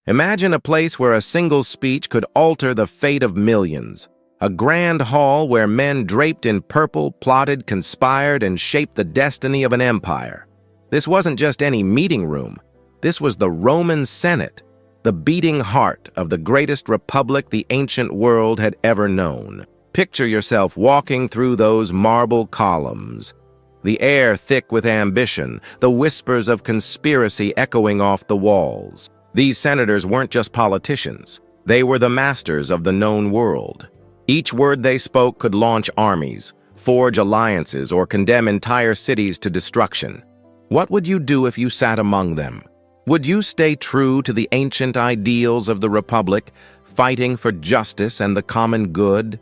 Imagine a place where a single speech could alter the fate of millions. A grand hall where men draped in purple plotted, conspired, and shaped the destiny of an empire. This wasn't just any meeting room. This was the Roman Senate, the beating heart of the greatest republic the ancient world had ever known. Picture yourself walking through those marble columns, the air thick with ambition, the whispers of conspiracy echoing off the walls. These senators weren't just politicians. They were the masters of the known world. Each word they spoke could launch armies, forge alliances, or condemn entire cities to destruction. What would you do if you sat among them? Would you stay true to the ancient ideals of the Republic, fighting for justice and the common good?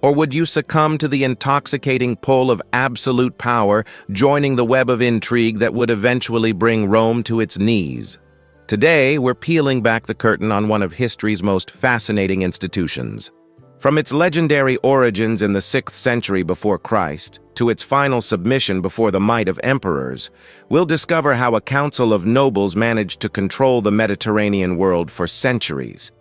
Or would you succumb to the intoxicating pull of absolute power, joining the web of intrigue that would eventually bring Rome to its knees? Today, we're peeling back the curtain on one of history's most fascinating institutions. From its legendary origins in the 6th century before Christ to its final submission before the might of emperors, we'll discover how a council of nobles managed to control the Mediterranean world for centuries.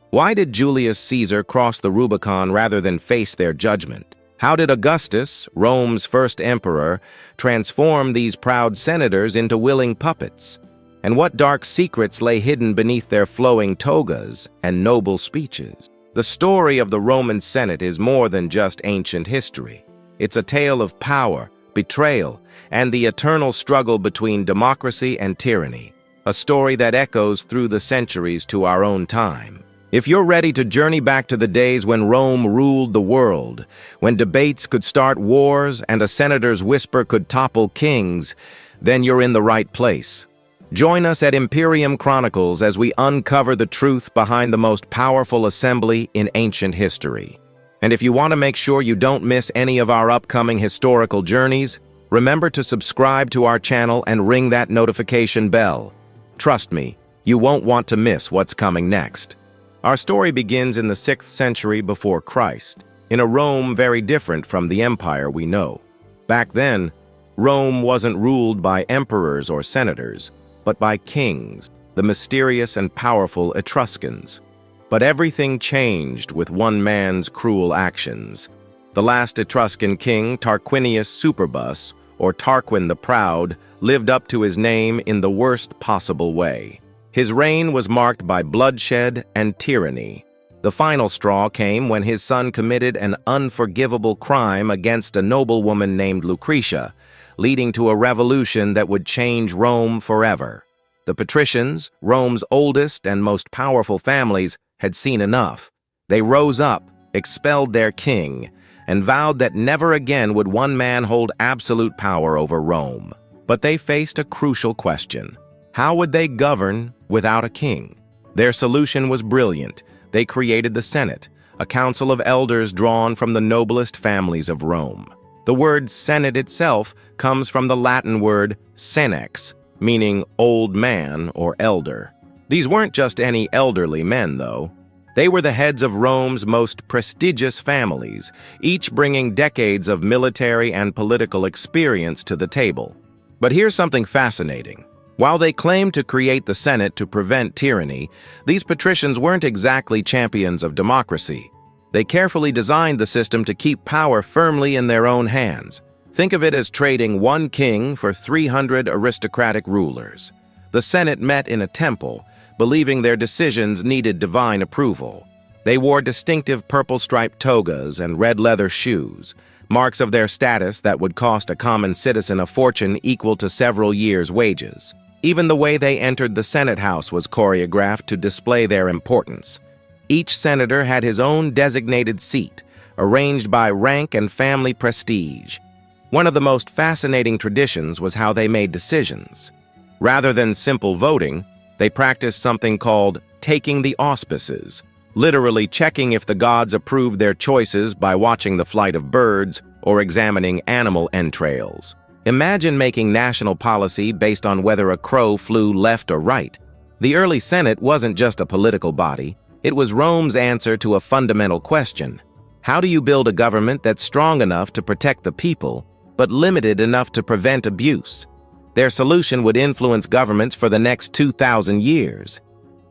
Why did Julius Caesar cross the Rubicon rather than face their judgment? How did Augustus, Rome's first emperor, transform these proud senators into willing puppets? And what dark secrets lay hidden beneath their flowing togas and noble speeches? The story of the Roman Senate is more than just ancient history. It's a tale of power, betrayal, and the eternal struggle between democracy and tyranny, a story that echoes through the centuries to our own time. If you're ready to journey back to the days when Rome ruled the world, when debates could start wars and a senator's whisper could topple kings, then you're in the right place. Join us at Imperium Chronicles as we uncover the truth behind the most powerful assembly in ancient history. And if you want to make sure you don't miss any of our upcoming historical journeys, remember to subscribe to our channel and ring that notification bell. Trust me, you won't want to miss what's coming next. Our story begins in the 6th century before Christ, in a Rome very different from the empire we know. Back then, Rome wasn't ruled by emperors or senators, but by kings, the mysterious and powerful Etruscans. But everything changed with one man's cruel actions. The last Etruscan king, Tarquinius Superbus, or Tarquin the Proud, lived up to his name in the worst possible way. His reign was marked by bloodshed and tyranny. The final straw came when his son committed an unforgivable crime against a noblewoman named Lucretia, leading to a revolution that would change Rome forever. The Patricians, Rome's oldest and most powerful families, had seen enough. They rose up, expelled their king, and vowed that never again would one man hold absolute power over Rome. But they faced a crucial question. How would they govern without a king? Their solution was brilliant. They created the Senate, a council of elders drawn from the noblest families of Rome. The word Senate itself comes from the Latin word senex, meaning old man or elder. These weren't just any elderly men, though. They were the heads of Rome's most prestigious families, each bringing decades of military and political experience to the table. But here's something fascinating. While they claimed to create the Senate to prevent tyranny, these patricians weren't exactly champions of democracy. They carefully designed the system to keep power firmly in their own hands. Think of it as trading one king for 300 aristocratic rulers. The Senate met in a temple, believing their decisions needed divine approval. They wore distinctive purple-striped togas and red leather shoes, marks of their status that would cost a common citizen a fortune equal to several years' wages. Even the way they entered the Senate House was choreographed to display their importance. Each senator had his own designated seat, arranged by rank and family prestige. One of the most fascinating traditions was how they made decisions. Rather than simple voting, they practiced something called taking the auspices, literally checking if the gods approved their choices by watching the flight of birds or examining animal entrails. Imagine making national policy based on whether a crow flew left or right. The early Senate wasn't just a political body. It was Rome's answer to a fundamental question. How do you build a government that's strong enough to protect the people, but limited enough to prevent abuse? Their solution would influence governments for the next 2,000 years.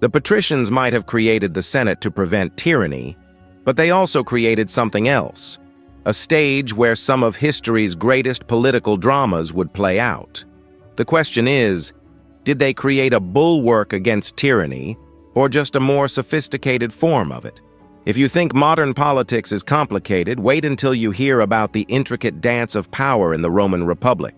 The patricians might have created the Senate to prevent tyranny, but they also created something else, a stage where some of history's greatest political dramas would play out. The question is, did they create a bulwark against tyranny, or just a more sophisticated form of it? If you think modern politics is complicated, wait until you hear about the intricate dance of power in the Roman Republic.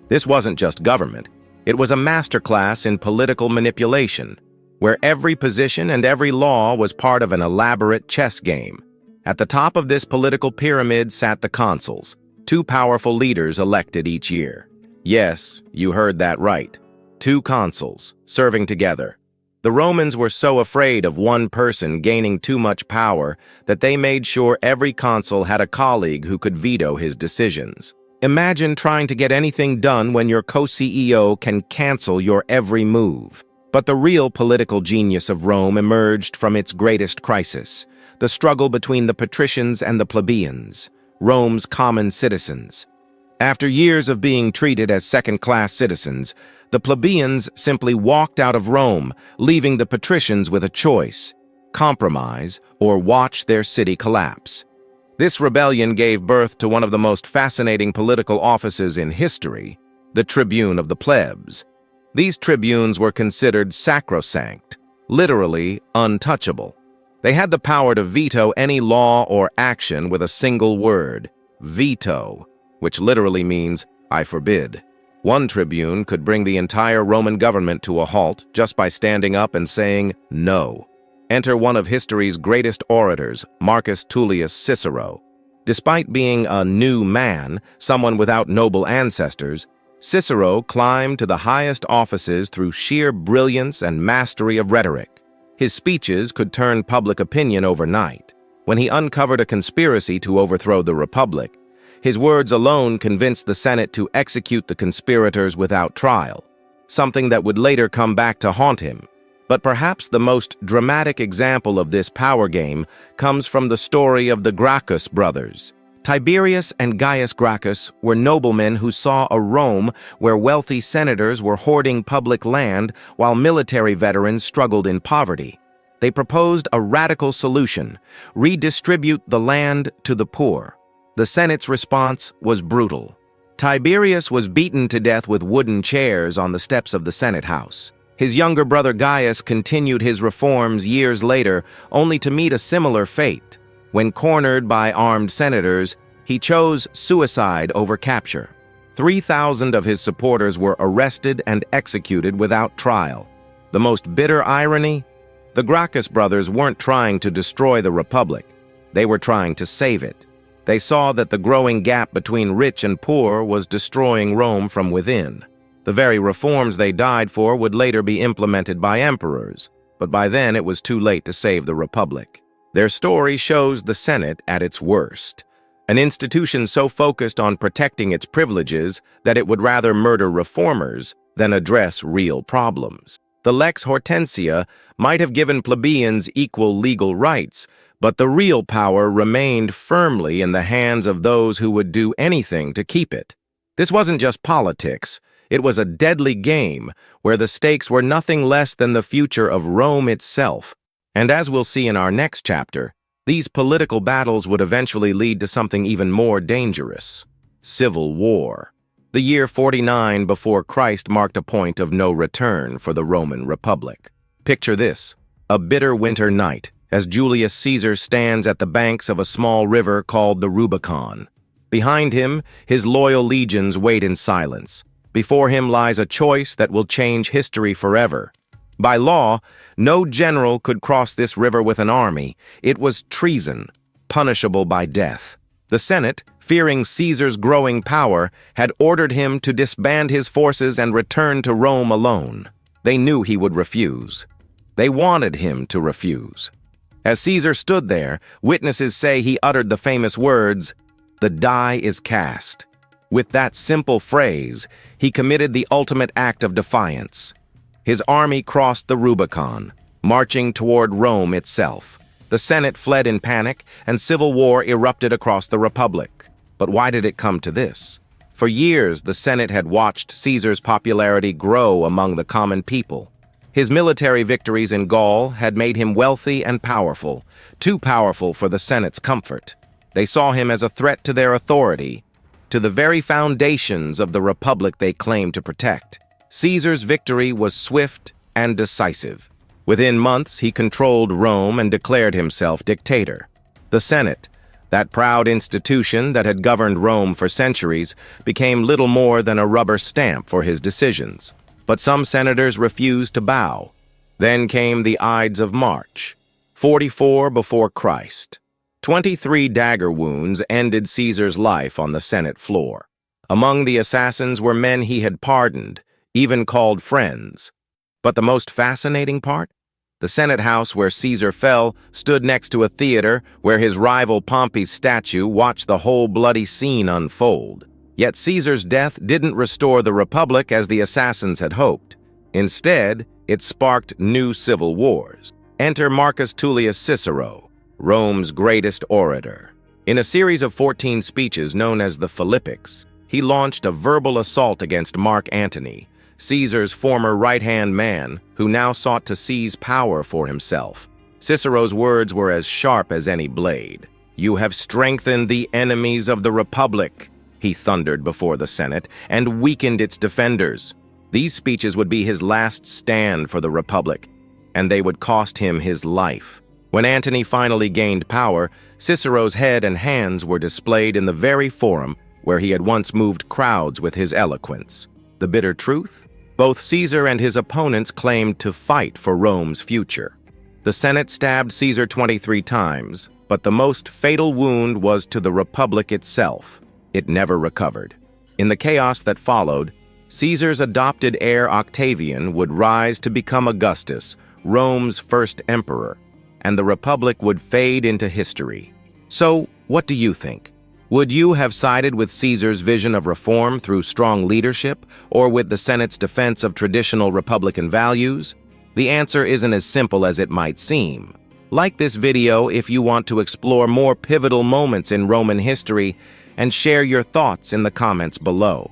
This wasn't just government. It was a masterclass in political manipulation, where every position and every law was part of an elaborate chess game. At the top of this political pyramid sat the consuls, two powerful leaders elected each year. Yes, you heard that right. Two consuls, serving together. The Romans were so afraid of one person gaining too much power that they made sure every consul had a colleague who could veto his decisions. Imagine trying to get anything done when your co-CEO can cancel your every move. But the real political genius of Rome emerged from its greatest crisis, the struggle between the patricians and the plebeians, Rome's common citizens. After years of being treated as second-class citizens, the plebeians simply walked out of Rome, leaving the patricians with a choice: compromise or watch their city collapse. This rebellion gave birth to one of the most fascinating political offices in history, the tribune of the plebs. These tribunes were considered sacrosanct, literally untouchable. They had the power to veto any law or action with a single word: veto, which literally means "I forbid." One tribune could bring the entire Roman government to a halt just by standing up and saying no. Enter one of history's greatest orators, Marcus Tullius Cicero. Despite being a new man, someone without noble ancestors, Cicero climbed to the highest offices through sheer brilliance and mastery of rhetoric. His speeches could turn public opinion overnight. When he uncovered a conspiracy to overthrow the Republic, his words alone convinced the Senate to execute the conspirators without trial, something that would later come back to haunt him. But perhaps the most dramatic example of this power game comes from the story of the Gracchus brothers. Tiberius and Gaius Gracchus were noblemen who saw a Rome where wealthy senators were hoarding public land while military veterans struggled in poverty. They proposed a radical solution: redistribute the land to the poor. The Senate's response was brutal. Tiberius was beaten to death with wooden chairs on the steps of the Senate House. His younger brother Gaius continued his reforms years later, only to meet a similar fate. When cornered by armed senators, he chose suicide over capture. 3,000 of his supporters were arrested and executed without trial. The most bitter irony? The Gracchus brothers weren't trying to destroy the Republic. They were trying to save it. They saw that the growing gap between rich and poor was destroying Rome from within. The very reforms they died for would later be implemented by emperors, but by then it was too late to save the Republic. Their story shows the Senate at its worst, an institution so focused on protecting its privileges that it would rather murder reformers than address real problems. The Lex Hortensia might have given plebeians equal legal rights, but the real power remained firmly in the hands of those who would do anything to keep it. This wasn't just politics. It was a deadly game where the stakes were nothing less than the future of Rome itself. And as we'll see in our next chapter, these political battles would eventually lead to something even more dangerous: civil war. The year 49 before Christ marked a point of no return for the Roman Republic. Picture this: a bitter winter night, as Julius Caesar stands at the banks of a small river called the Rubicon. Behind him, his loyal legions wait in silence. Before him lies a choice that will change history forever. By law, no general could cross this river with an army. It was treason, punishable by death. The Senate, fearing Caesar's growing power, had ordered him to disband his forces and return to Rome alone. They knew he would refuse. They wanted him to refuse. As Caesar stood there, witnesses say he uttered the famous words, "The die is cast." With that simple phrase, he committed the ultimate act of defiance. His army crossed the Rubicon, marching toward Rome itself. The Senate fled in panic, and civil war erupted across the Republic. But why did it come to this? For years, the Senate had watched Caesar's popularity grow among the common people. His military victories in Gaul had made him wealthy and powerful, too powerful for the Senate's comfort. They saw him as a threat to their authority, to the very foundations of the republic they claimed to protect. Caesar's victory was swift and decisive. Within months, he controlled Rome and declared himself dictator. The Senate, that proud institution that had governed Rome for centuries, became little more than a rubber stamp for his decisions. But some senators refused to bow. Then came the Ides of March, 44 before Christ. 23 dagger wounds ended Caesar's life on the Senate floor. Among the assassins were men he had pardoned, even called friends. But the most fascinating part? The Senate house where Caesar fell stood next to a theater where his rival Pompey's statue watched the whole bloody scene unfold. Yet Caesar's death didn't restore the Republic as the assassins had hoped. Instead, it sparked new civil wars. Enter Marcus Tullius Cicero, Rome's greatest orator. In a series of 14 speeches known as the Philippics, he launched a verbal assault against Mark Antony, Caesar's former right-hand man, who now sought to seize power for himself. Cicero's words were as sharp as any blade. "You have strengthened the enemies of the Republic," he thundered before the Senate, "and weakened its defenders." These speeches would be his last stand for the Republic, and they would cost him his life. When Antony finally gained power, Cicero's head and hands were displayed in the very forum where he had once moved crowds with his eloquence. The bitter truth? Both Caesar and his opponents claimed to fight for Rome's future. The Senate stabbed Caesar 23 times, but the most fatal wound was to the Republic itself. It never recovered. In the chaos that followed, Caesar's adopted heir Octavian would rise to become Augustus, Rome's first emperor, and the Republic would fade into history. So, what do you think? Would you have sided with Caesar's vision of reform through strong leadership, or with the Senate's defense of traditional Republican values? The answer isn't as simple as it might seem. Like this video if you want to explore more pivotal moments in Roman history, and share your thoughts in the comments below.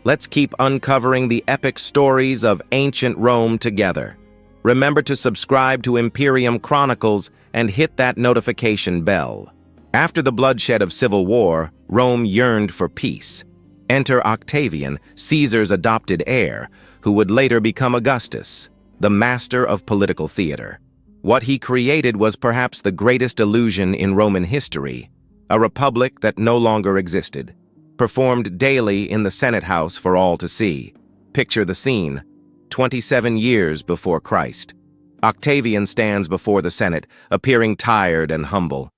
Let's keep uncovering the epic stories of ancient Rome together. Remember to subscribe to Imperium Chronicles and hit that notification bell. After the bloodshed of civil war, Rome yearned for peace. Enter Octavian, Caesar's adopted heir, who would later become Augustus, the master of political theater. What he created was perhaps the greatest illusion in Roman history, a republic that no longer existed, performed daily in the Senate house for all to see. Picture the scene, 27 years before Christ. Octavian stands before the Senate, appearing tired and humble.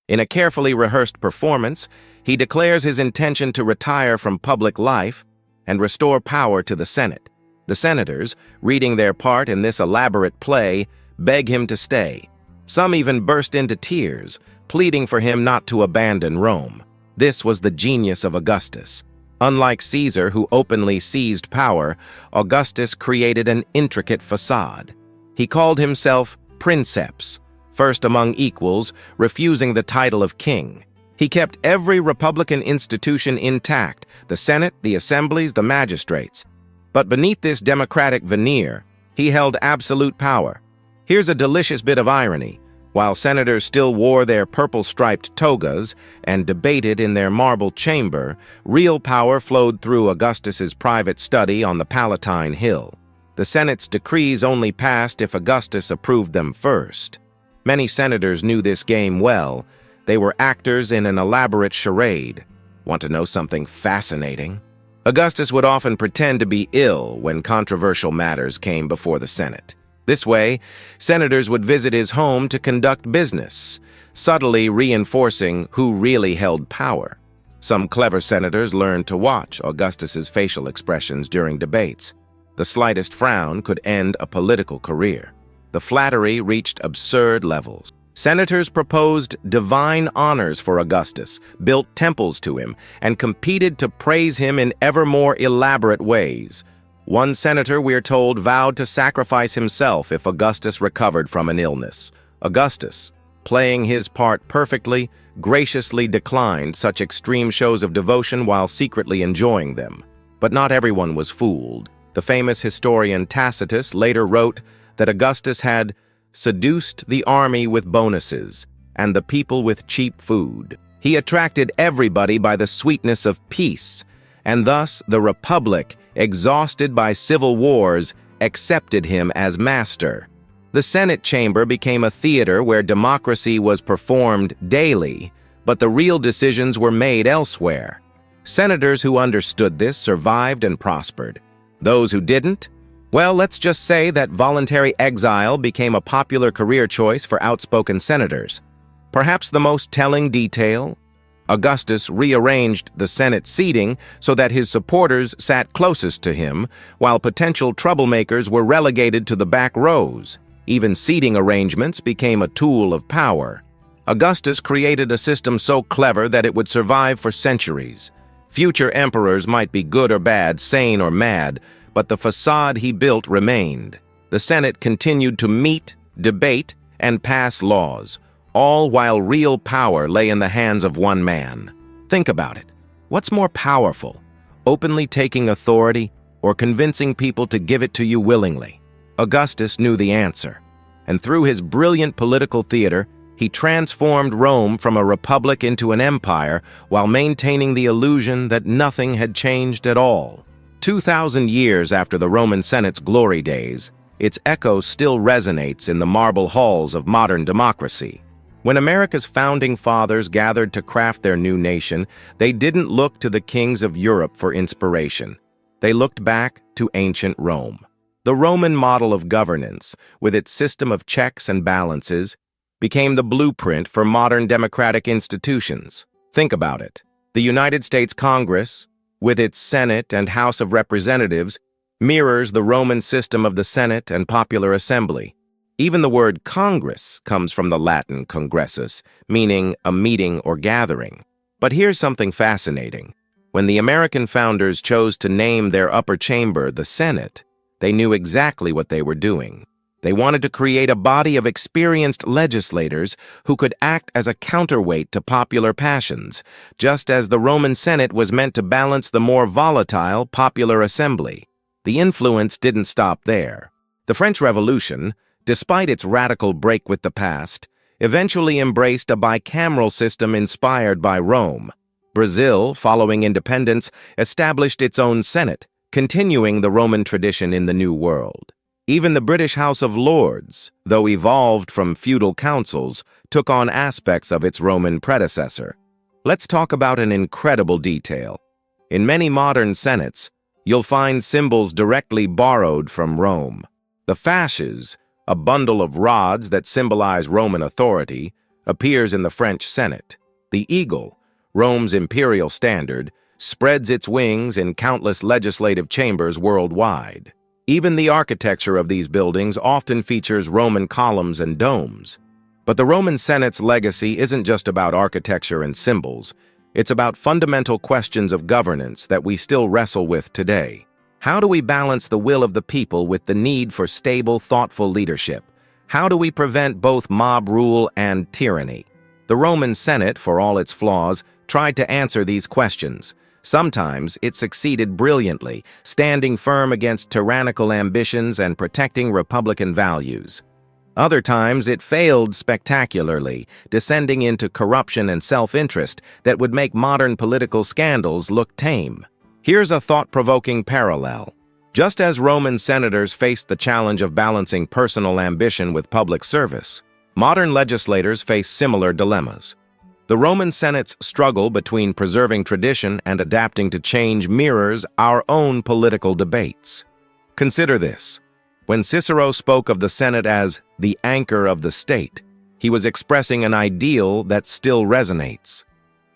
In a carefully rehearsed performance, he declares his intention to retire from public life and restore power to the Senate. The senators, reading their part in this elaborate play, beg him to stay. Some even burst into tears, pleading for him not to abandon Rome. This was the genius of Augustus. Unlike Caesar, who openly seized power, Augustus created an intricate facade. He called himself princeps, first among equals, refusing the title of king. He kept every republican institution intact, the Senate, the assemblies, the magistrates. But beneath this democratic veneer, he held absolute power. Here's a delicious bit of irony. While senators still wore their purple-striped togas and debated in their marble chamber, real power flowed through Augustus's private study on the Palatine Hill. The Senate's decrees only passed if Augustus approved them first. Many senators knew this game well. They were actors in an elaborate charade. Want to know something fascinating? Augustus would often pretend to be ill when controversial matters came before the Senate. This way, senators would visit his home to conduct business, subtly reinforcing who really held power. Some clever senators learned to watch Augustus's facial expressions during debates. The slightest frown could end a political career. The flattery reached absurd levels. Senators proposed divine honors for Augustus, built temples to him, and competed to praise him in ever more elaborate ways. One senator, we're told, vowed to sacrifice himself if Augustus recovered from an illness. Augustus, playing his part perfectly, graciously declined such extreme shows of devotion while secretly enjoying them. But not everyone was fooled. The famous historian Tacitus later wrote, that Augustus had seduced the army with bonuses and the people with cheap food. He attracted everybody by the sweetness of peace, and thus the Republic, exhausted by civil wars, accepted him as master. The Senate chamber became a theater where democracy was performed daily, but the real decisions were made elsewhere. Senators who understood this survived and prospered. Those who didn't? Well, let's just say that voluntary exile became a popular career choice for outspoken senators. Perhaps the most telling detail? Augustus rearranged the Senate seating so that his supporters sat closest to him, while potential troublemakers were relegated to the back rows. Even seating arrangements became a tool of power. Augustus created a system so clever that it would survive for centuries. Future emperors might be good or bad, sane or mad, but the facade he built remained. The Senate continued to meet, debate, and pass laws, all while real power lay in the hands of one man. Think about it. What's more powerful, openly taking authority or convincing people to give it to you willingly? Augustus knew the answer, and through his brilliant political theater, he transformed Rome from a republic into an empire while maintaining the illusion that nothing had changed at all. 2,000 years after the Roman Senate's glory days, its echo still resonates in the marble halls of modern democracy. When America's founding fathers gathered to craft their new nation, they didn't look to the kings of Europe for inspiration. They looked back to ancient Rome. The Roman model of governance, with its system of checks and balances, became the blueprint for modern democratic institutions. Think about it. The United States Congress, with its Senate and House of Representatives, mirrors the Roman system of the Senate and popular assembly. Even the word Congress comes from the Latin congressus, meaning a meeting or gathering. But here's something fascinating. When the American founders chose to name their upper chamber the Senate, they knew exactly what they were doing. They wanted to create a body of experienced legislators who could act as a counterweight to popular passions, just as the Roman Senate was meant to balance the more volatile popular assembly. The influence didn't stop there. The French Revolution, despite its radical break with the past, eventually embraced a bicameral system inspired by Rome. Brazil, following independence, established its own Senate, continuing the Roman tradition in the New World. Even the British House of Lords, though evolved from feudal councils, took on aspects of its Roman predecessor. Let's talk about an incredible detail. In many modern senates, you'll find symbols directly borrowed from Rome. The fasces, a bundle of rods that symbolize Roman authority, appears in the French Senate. The eagle, Rome's imperial standard, spreads its wings in countless legislative chambers worldwide. Even the architecture of these buildings often features Roman columns and domes. But the Roman Senate's legacy isn't just about architecture and symbols. It's about fundamental questions of governance that we still wrestle with today. How do we balance the will of the people with the need for stable, thoughtful leadership? How do we prevent both mob rule and tyranny? The Roman Senate, for all its flaws, tried to answer these questions. Sometimes it succeeded brilliantly, standing firm against tyrannical ambitions and protecting republican values. Other times it failed spectacularly, descending into corruption and self-interest that would make modern political scandals look tame. Here's a thought-provoking parallel. Just as Roman senators faced the challenge of balancing personal ambition with public service, modern legislators face similar dilemmas. The Roman Senate's struggle between preserving tradition and adapting to change mirrors our own political debates. Consider this. When Cicero spoke of the Senate as the anchor of the state, he was expressing an ideal that still resonates.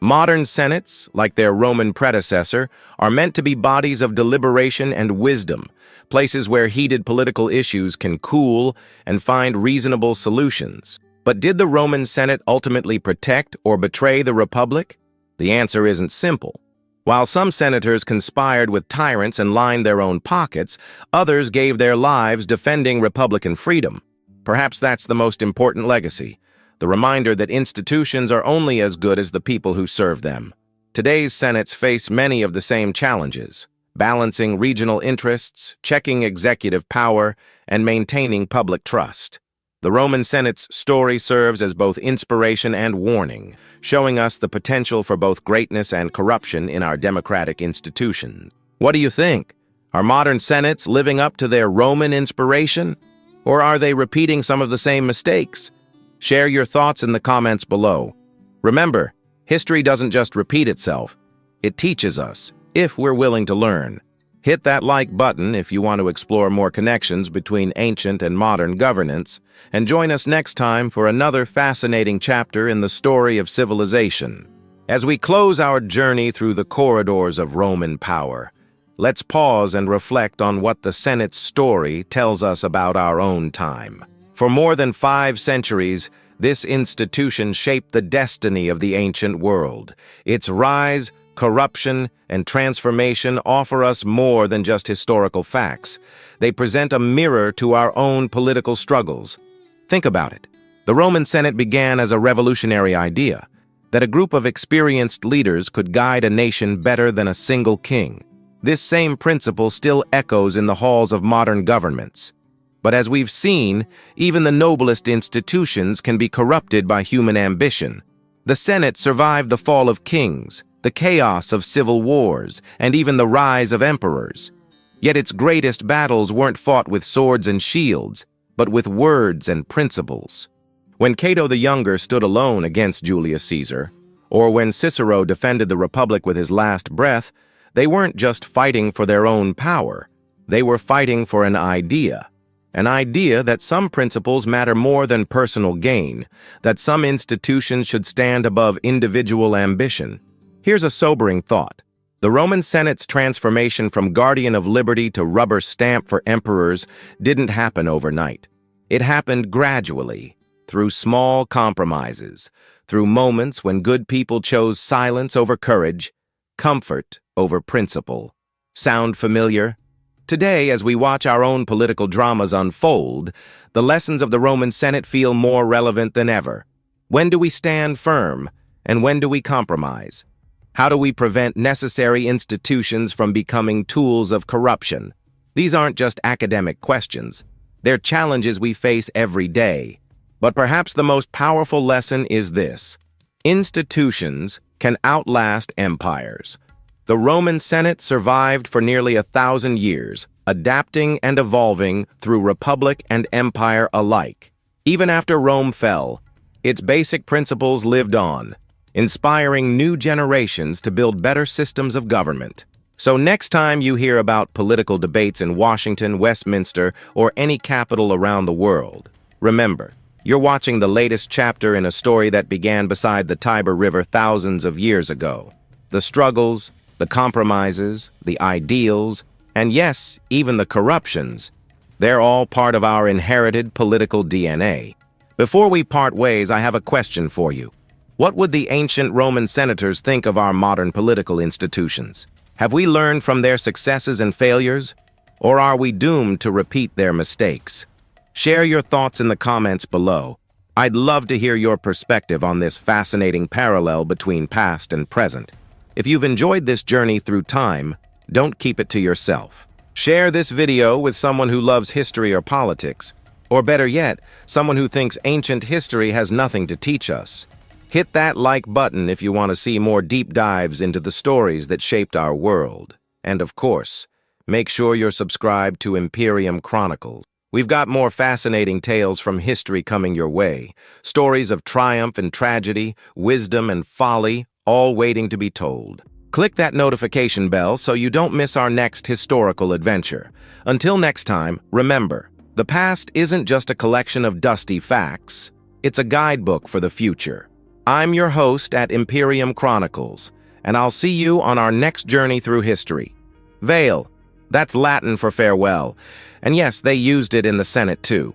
Modern senates, like their Roman predecessor, are meant to be bodies of deliberation and wisdom, places where heated political issues can cool and find reasonable solutions. But did the Roman Senate ultimately protect or betray the Republic? The answer isn't simple. While some senators conspired with tyrants and lined their own pockets, others gave their lives defending Republican freedom. Perhaps that's the most important legacy, the reminder that institutions are only as good as the people who serve them. Today's senates face many of the same challenges. balancing regional interests, checking executive power, and maintaining public trust. The Roman Senate's story serves as both inspiration and warning, showing us the potential for both greatness and corruption in our democratic institutions. What do you think? Are modern senates living up to their Roman inspiration? Or are they repeating some of the same mistakes? Share your thoughts in the comments below. Remember, history doesn't just repeat itself, it teaches us, if we're willing to learn. Hit that like button if you want to explore more connections between ancient and modern governance, and join us next time for another fascinating chapter in the story of civilization. As we close our journey through the corridors of Roman power, let's pause and reflect on what the Senate's story tells us about our own time. For more than 5 centuries, this institution shaped the destiny of the ancient world. Its rise, corruption, and transformation offer us more than just historical facts. They present a mirror to our own political struggles. Think about it. The Roman Senate began as a revolutionary idea, that a group of experienced leaders could guide a nation better than a single king. This same principle still echoes in the halls of modern governments. But as we've seen, even the noblest institutions can be corrupted by human ambition. The Senate survived the fall of kings, the chaos of civil wars, and even the rise of emperors. Yet its greatest battles weren't fought with swords and shields, but with words and principles. When Cato the Younger stood alone against Julius Caesar, or when Cicero defended the Republic with his last breath, they weren't just fighting for their own power. They were fighting for an idea that some principles matter more than personal gain, that some institutions should stand above individual ambition. Here's a sobering thought. The Roman Senate's transformation from guardian of liberty to rubber stamp for emperors didn't happen overnight. It happened gradually, through small compromises, through moments when good people chose silence over courage, comfort over principle. Sound familiar? Today, as we watch our own political dramas unfold, the lessons of the Roman Senate feel more relevant than ever. When do we stand firm, and when do we compromise? How do we prevent necessary institutions from becoming tools of corruption? These aren't just academic questions. They're challenges we face every day. But perhaps the most powerful lesson is this: institutions can outlast empires. The Roman Senate survived for nearly 1,000 years, adapting and evolving through republic and empire alike. Even after Rome fell, its basic principles lived on, inspiring new generations to build better systems of government. So next time you hear about political debates in Washington, Westminster, or any capital around the world, remember, you're watching the latest chapter in a story that began beside the Tiber River thousands of years ago. The struggles, the compromises, the ideals, and yes, even the corruptions, they're all part of our inherited political DNA. Before we part ways, I have a question for you. What would the ancient Roman senators think of our modern political institutions? Have we learned from their successes and failures, or are we doomed to repeat their mistakes? Share your thoughts in the comments below. I'd love to hear your perspective on this fascinating parallel between past and present. If you've enjoyed this journey through time, don't keep it to yourself. Share this video with someone who loves history or politics, or better yet, someone who thinks ancient history has nothing to teach us. Hit that like button if you want to see more deep dives into the stories that shaped our world. And of course, make sure you're subscribed to Imperium Chronicles. We've got more fascinating tales from history coming your way. Stories of triumph and tragedy, wisdom and folly, all waiting to be told. Click that notification bell so you don't miss our next historical adventure. Until next time, remember, the past isn't just a collection of dusty facts. It's a guidebook for the future. I'm your host at Imperium Chronicles, and I'll see you on our next journey through history. Veil, that's Latin for farewell, and yes, they used it in the Senate too.